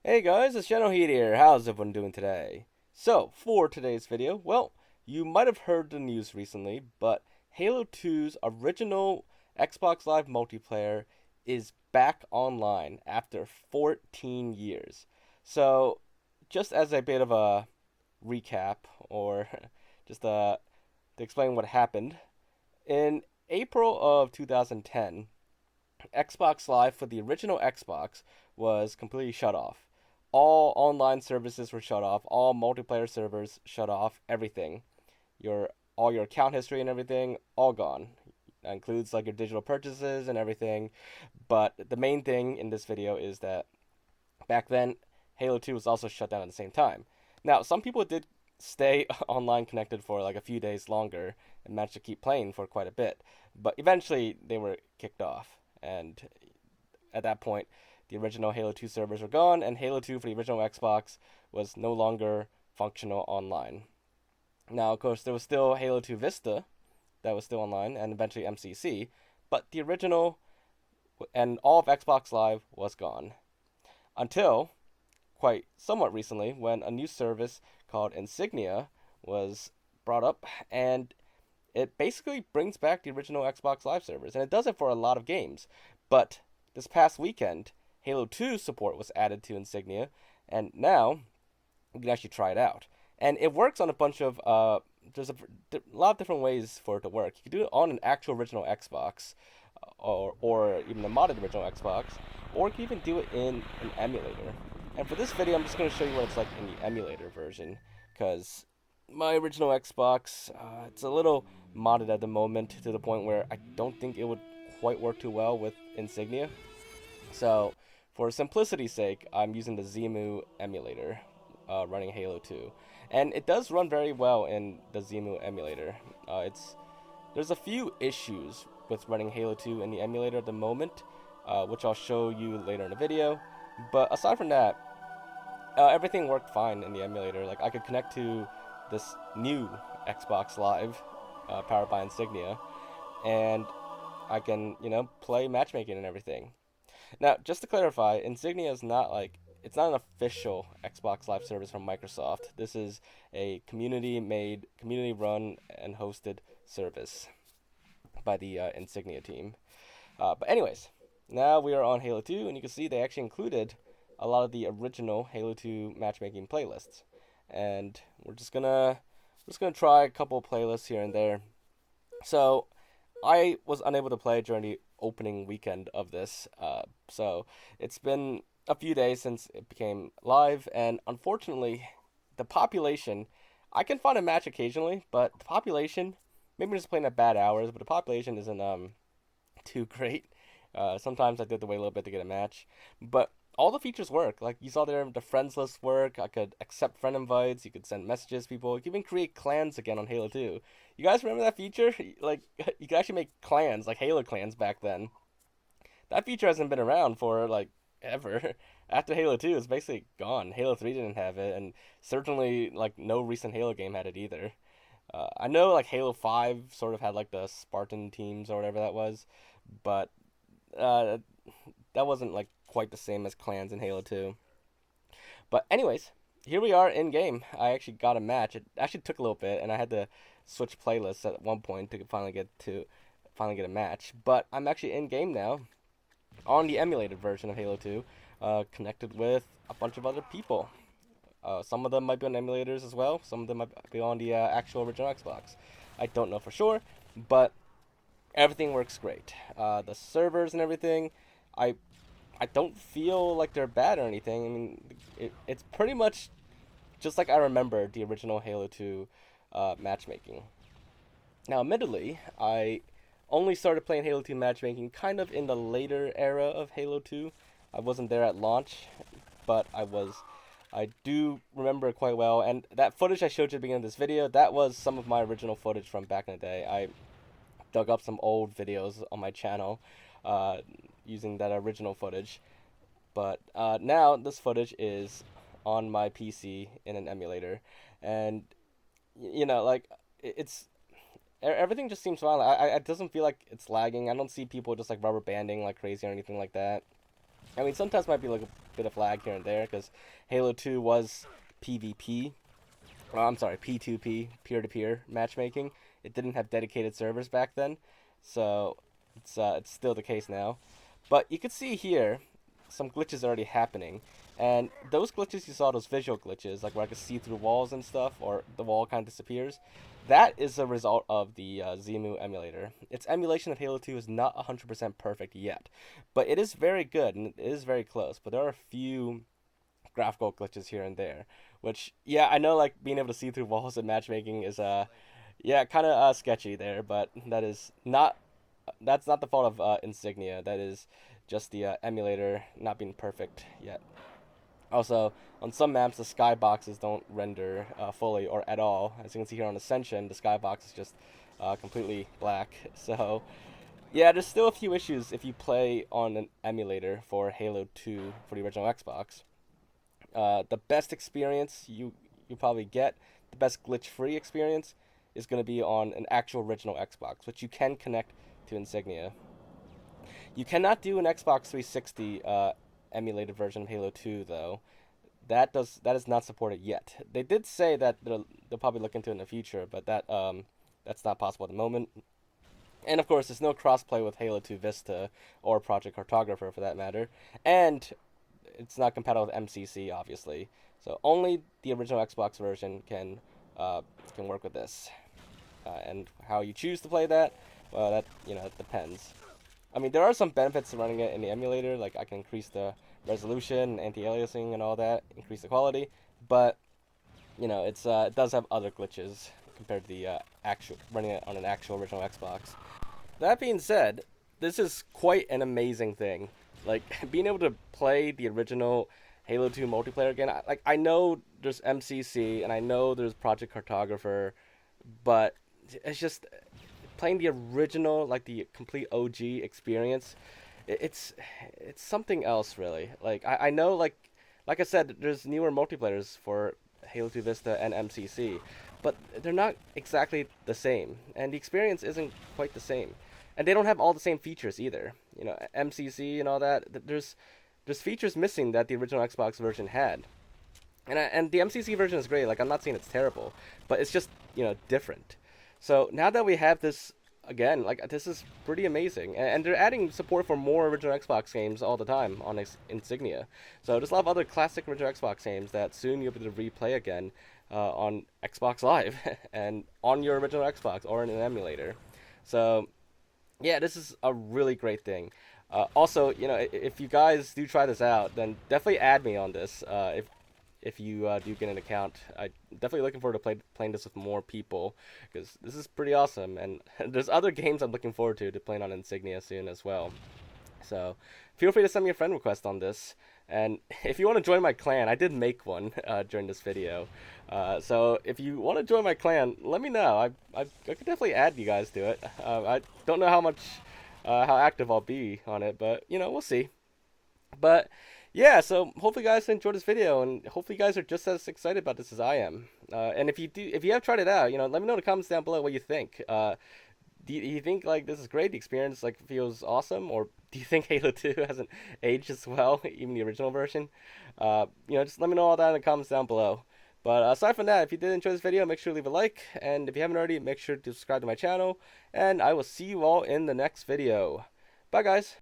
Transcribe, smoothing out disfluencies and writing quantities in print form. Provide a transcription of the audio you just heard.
Hey guys, it's Generalkidd here. How's everyone doing today? So, for today's video, well, you might have heard the news recently, but Halo 2's original Xbox Live multiplayer is back online after 14 years. So, just as a bit of a recap, or just to explain what happened, in April of 2010, Xbox Live for the original Xbox was completely shut off. All online services were shut off, all multiplayer servers shut off, everything. Your all your account history and everything all gone. That includes like your digital purchases and everything. But the main thing in this video is that back then Halo 2 was also shut down at the same time. Now, some people did stay online connected for like a few days longer and managed to keep playing for quite a bit, but eventually they were kicked off. And at that point, the original Halo 2 servers were gone, and Halo 2 for the original Xbox was no longer functional online. Now, of course, there was still Halo 2 Vista that was still online, and eventually MCC, but the original and all of Xbox Live was gone. Until quite somewhat recently, when a new service called Insignia was brought up, and it basically brings back the original Xbox Live servers, and it does it for a lot of games. But this past weekend, Halo 2 support was added to Insignia, and now you can actually try it out. And it works on a bunch of there's a lot of different ways for it to work. You can do it on an actual original Xbox, or even a modded original Xbox, or you can even do it in an emulator. And for this video, I'm just going to show you what it's like in the emulator version, because my original Xbox, it's a little modded at the moment to the point where I don't think it would quite work too well with Insignia. So, for simplicity's sake, I'm using the Zemu emulator running Halo 2. And it does run very well in the Zemu emulator. There's a few issues with running Halo 2 in the emulator at the moment, which I'll show you later in the video. But aside from that, everything worked fine in the emulator. Like, I could connect to this new Xbox Live powered by Insignia, and I can, play matchmaking and everything. Now, just to clarify, Insignia is not it's not an official Xbox Live service from Microsoft. This is a community-made, community-run, and hosted service by the Insignia team. But anyways, now we are on Halo 2, and you can see they actually included a lot of the original Halo 2 matchmaking playlists. And we're just gonna try a couple playlists here and there. So I was unable to play during the opening weekend of this. So it's been a few days since it became live, and unfortunately, the population. I can find a match occasionally, but the population. Maybe I'm just playing at bad hours, but the population isn't too great. Sometimes I did have to wait a little bit to get a match, but all the features work. Like you saw there, the friends list work. I could accept friend invites. You could send messages to people. You could even create clans again on Halo 2. You guys remember that feature? Like you could actually make clans, like Halo clans back then. That feature hasn't been around for like ever. After Halo 2, it's basically gone. Halo 3 didn't have it, and certainly like no recent Halo game had it either. I know like Halo 5 sort of had like the Spartan teams or whatever that was, but uh, that wasn't like quite the same as clans in Halo 2. But anyways, here we are in game. I actually got a match. It actually took a little bit, and I had to switch playlists at one point to finally get a match. But I'm actually in game now on the emulated version of Halo 2, connected with a bunch of other people. Some of them might be on emulators as well. Some of them might be on the actual original Xbox. I don't know for sure, but everything works great. The servers and everything, I I don't feel like they're bad or anything. I mean, it's pretty much just like I remember the original Halo 2 matchmaking. Now, admittedly, I only started playing Halo 2 matchmaking kind of in the later era of Halo 2. I wasn't there at launch, but I do remember it quite well. And that footage I showed you at the beginning of this video, that was some of my original footage from back in the day. I dug up some old videos on my channel uh, using that original footage. But now this footage is on my PC in an emulator, and like it's everything just seems fine. It doesn't feel like it's lagging. I don't see people just like rubber banding like crazy or anything like that. I mean, sometimes might be like a bit of lag here and there because Halo 2 was PvP. I'm sorry, P2P, peer-to-peer matchmaking. It didn't have dedicated servers back then, so it's still the case now. But you can see here some glitches already happening, and those glitches you saw, those visual glitches, like where I could see through walls and stuff, or the wall kind of disappears. That is a result of the Zemu emulator. Its emulation of Halo 2 is not 100% perfect yet, but it is very good and it is very close. But there are a few graphical glitches here and there, which, yeah, I know, like being able to see through walls and matchmaking is yeah, kind of sketchy there, but that's not the fault of Insignia. That is just the emulator not being perfect yet. Also, on some maps, the skyboxes don't render fully or at all. As you can see here on Ascension, the skybox is just completely black. So, yeah, there's still a few issues if you play on an emulator for Halo 2 for the original Xbox. The best experience you probably get, the best glitch-free experience, is going to be on an actual original Xbox, which you can connect to Insignia. You cannot do an Xbox 360 emulated version of Halo 2 though. That is not supported yet. They did say that they'll probably look into it in the future, but that's not possible at the moment. And of course, there's no crossplay with Halo 2 Vista or Project Cartographer for that matter, and it's not compatible with MCC obviously. So only the original Xbox version can work with this. And how you choose to play that, well, that it depends. I mean, there are some benefits to running it in the emulator, like I can increase the resolution, anti-aliasing, and all that, increase the quality. But it does have other glitches compared to the actual running it on an actual original Xbox. That being said, this is quite an amazing thing. Like being able to play the original Halo 2 multiplayer again. I know there's MCC and I know there's Project Cartographer, but it's just playing the original, like the complete OG experience. It's something else, really. Like I know, like I said, there's newer multiplayers for Halo 2 Vista and MCC, but they're not exactly the same, and the experience isn't quite the same, and they don't have all the same features either. MCC and all that. There's features missing that the original Xbox version had. And the MCC version is great. Like, I'm not saying it's terrible, but it's just different. So now that we have this again, like, this is pretty amazing. And they're adding support for more original Xbox games all the time on Insignia. So there's a lot of other classic original Xbox games that soon you'll be able to replay again on Xbox Live and on your original Xbox or in an emulator. So yeah, this is a really great thing. Also, if you guys do try this out, then definitely add me on this. If you do get an account, I'm definitely looking forward to playing this with more people, because this is pretty awesome. And there's other games I'm looking forward to playing on Insignia soon as well. So feel free to send me a friend request on this. And if you want to join my clan, I did make one during this video. So if you want to join my clan, let me know. I could definitely add you guys to it. I don't know how active I'll be on it, but we'll see. But yeah, so hopefully you guys enjoyed this video, and hopefully you guys are just as excited about this as I am. And if you have tried it out, let me know in the comments down below what you think. Do you think like this is great? The experience like feels awesome, or do you think Halo 2 hasn't aged as well, even the original version? Just let me know all that in the comments down below. But aside from that, if you did enjoy this video, make sure to leave a like, and if you haven't already, make sure to subscribe to my channel, and I will see you all in the next video. Bye, guys.